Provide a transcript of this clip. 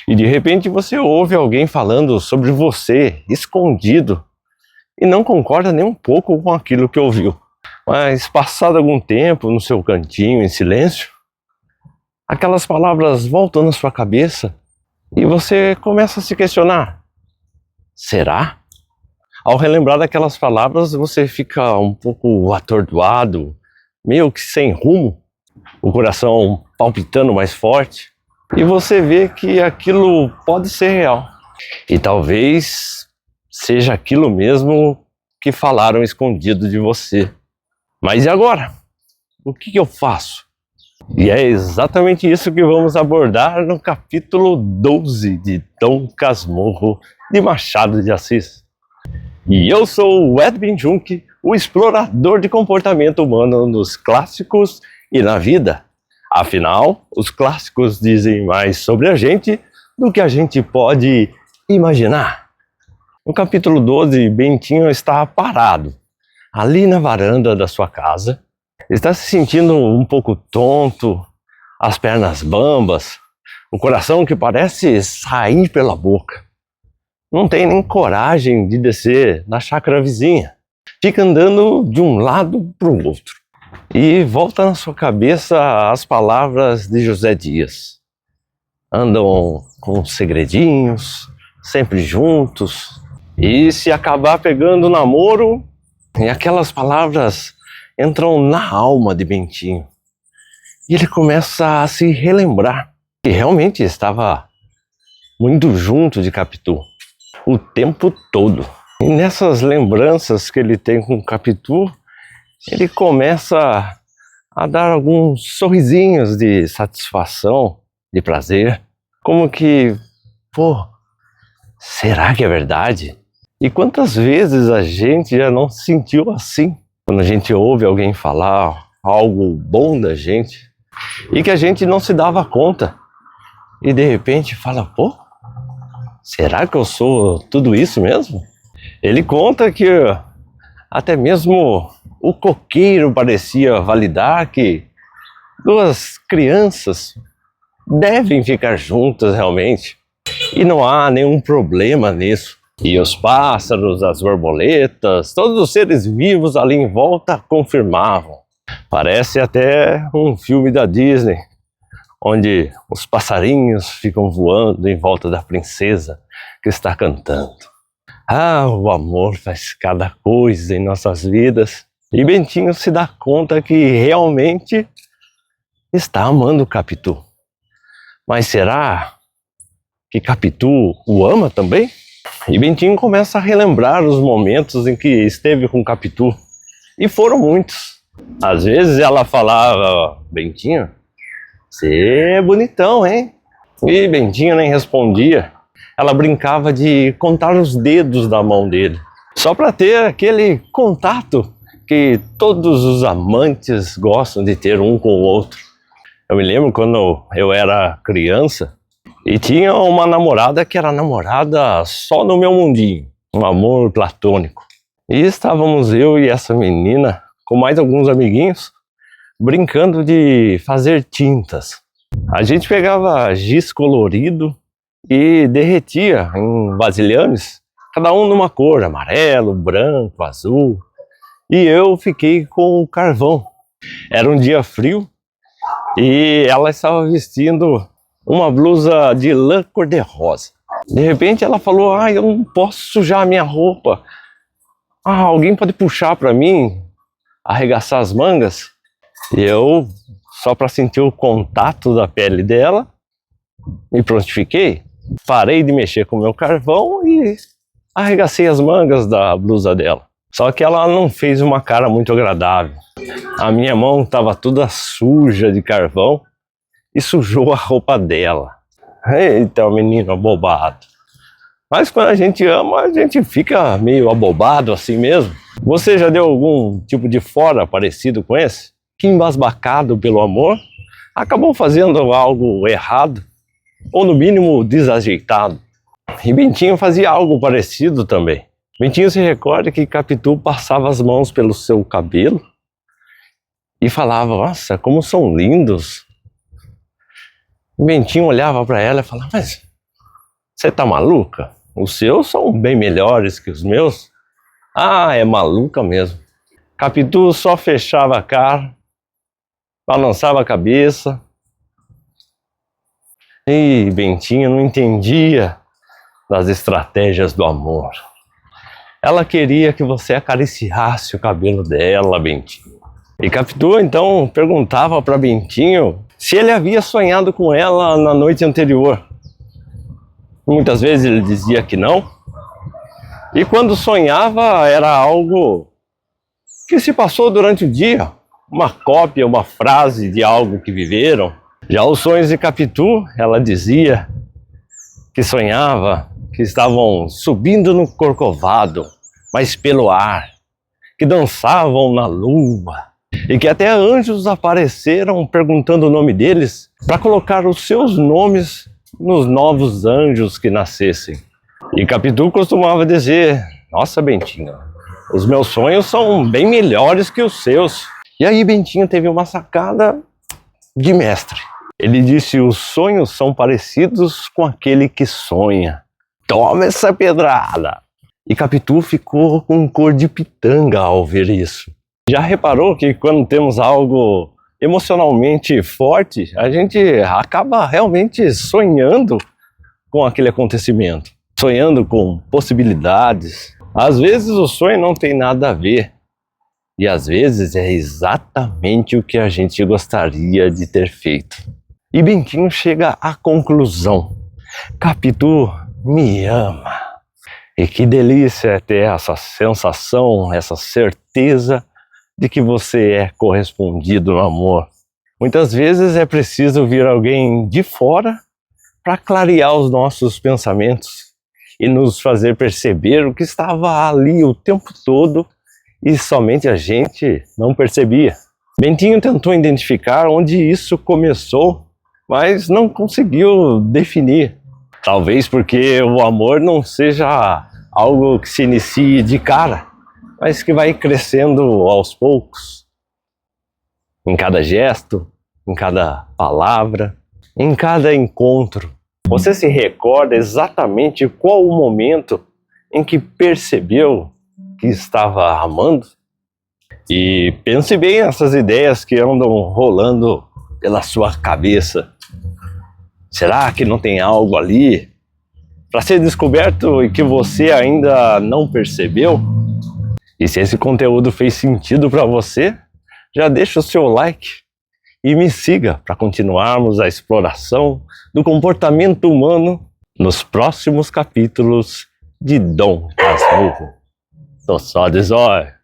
E de repente você ouve alguém falando sobre você, escondido, e não concorda nem um pouco com aquilo que ouviu. Mas passado algum tempo no seu cantinho, em silêncio, aquelas palavras voltam na sua cabeça e você começa a se questionar: será? Ao relembrar daquelas palavras, você fica um pouco atordoado, meio que sem rumo, o coração palpitando mais forte, e você vê que aquilo pode ser real. E talvez seja aquilo mesmo que falaram escondido de você. Mas e agora? O que eu faço? E é exatamente isso que vamos abordar no capítulo 12 de Dom Casmurro, de Machado de Assis. E eu sou o Edwin Junk, o explorador de comportamento humano nos clássicos e na vida. Afinal, os clássicos dizem mais sobre a gente do que a gente pode imaginar. No capítulo 12, Bentinho está parado, ali na varanda da sua casa. Está se sentindo um pouco tonto, as pernas bambas, o coração que parece sair pela boca. Não tem nem coragem de descer na chácara vizinha. Fica andando de um lado para o outro. E volta na sua cabeça as palavras de José Dias. Andam com segredinhos, sempre juntos. E se acabar pegando namoro, e aquelas palavras entram na alma de Bentinho. E ele começa a se relembrar que realmente estava muito junto de Capitu o tempo todo. E nessas lembranças que ele tem com Capitu, ele começa a dar alguns sorrisinhos de satisfação, de prazer. Como que, será que é verdade? E quantas vezes a gente já não se sentiu assim? Quando a gente ouve alguém falar algo bom da gente e que a gente não se dava conta. E de repente fala, será que eu sou tudo isso mesmo? Ele conta que até mesmo o coqueiro parecia validar que duas crianças devem ficar juntas realmente. E não há nenhum problema nisso. E os pássaros, as borboletas, todos os seres vivos ali em volta confirmavam. Parece até um filme da Disney, onde os passarinhos ficam voando em volta da princesa que está cantando. Ah, o amor faz cada coisa em nossas vidas. E Bentinho se dá conta que realmente está amando Capitu. Mas será que Capitu o ama também? E Bentinho começa a relembrar os momentos em que esteve com Capitu. E foram muitos. Às vezes ela falava, Bentinho, você é bonitão, hein? E Bentinho nem respondia. Ela brincava de contar os dedos da mão dele, só para ter aquele contato que todos os amantes gostam de ter um com o outro. Eu me lembro quando eu era criança e tinha uma namorada que era namorada só no meu mundinho, um amor platônico. E estávamos eu e essa menina, com mais alguns amiguinhos, brincando de fazer tintas. A gente pegava giz colorido e derretia em vasilhames, cada um numa cor, amarelo, branco, azul. E eu fiquei com o carvão. Era um dia frio e ela estava vestindo uma blusa de lã cor-de-rosa. De repente ela falou, eu não posso sujar a minha roupa. Alguém pode puxar para mim, arregaçar as mangas? E eu, só para sentir o contato da pele dela, me prontifiquei. Parei de mexer com o meu carvão e arregacei as mangas da blusa dela. Só que ela não fez uma cara muito agradável. A minha mão estava toda suja de carvão e sujou a roupa dela. Eita, menino abobado. Mas quando a gente ama, a gente fica meio abobado assim mesmo. Você já deu algum tipo de fora parecido com esse? Que embasbacado pelo amor, acabou fazendo algo errado, ou no mínimo desajeitado. E Bentinho fazia algo parecido também. Bentinho se recorda que Capitu passava as mãos pelo seu cabelo e falava, nossa, como são lindos. E Bentinho olhava para ela e falava, mas Você tá maluca? Os seus são bem melhores que os meus. Ah, é maluca mesmo. Capitu só fechava a cara, balançava a cabeça. E Bentinho não entendia das estratégias do amor. Ela queria que você acariciasse o cabelo dela, Bentinho. E Capitu então perguntava para Bentinho se ele havia sonhado com ela na noite anterior. Muitas vezes ele dizia que não. E quando sonhava era algo que se passou durante o dia. Uma cópia, uma frase de algo que viveram. Já os sonhos de Capitu, ela dizia que sonhava que estavam subindo no Corcovado, mas pelo ar, que dançavam na lua e que até anjos apareceram perguntando o nome deles para colocar os seus nomes nos novos anjos que nascessem. E Capitu costumava dizer: nossa, Bentinho, os meus sonhos são bem melhores que os seus. E aí Bentinho teve uma sacada de mestre. Ele disse: os sonhos são parecidos com aquele que sonha. Toma essa pedrada! E Capitu ficou com cor de pitanga ao ver isso. Já reparou que quando temos algo emocionalmente forte, a gente acaba realmente sonhando com aquele acontecimento, sonhando com possibilidades. Às vezes o sonho não tem nada a ver, e às vezes é exatamente o que a gente gostaria de ter feito. E Bentinho chega à conclusão: Capitu me ama. E que delícia é ter essa sensação, essa certeza de que você é correspondido no amor. Muitas vezes é preciso vir alguém de fora para clarear os nossos pensamentos e nos fazer perceber o que estava ali o tempo todo e somente a gente não percebia. Bentinho tentou identificar onde isso começou, mas não conseguiu definir. Talvez porque o amor não seja algo que se inicie de cara, mas que vai crescendo aos poucos. Em cada gesto, em cada palavra, em cada encontro. Você se recorda exatamente qual o momento em que percebeu que estava amando? E pense bem nessas ideias que andam rolando pela sua cabeça. Será que não tem algo ali para ser descoberto e que você ainda não percebeu? E se esse conteúdo fez sentido para você, já deixa o seu like e me siga para continuarmos a exploração do comportamento humano nos próximos capítulos de Dom Casmurro. Tô só de zóio.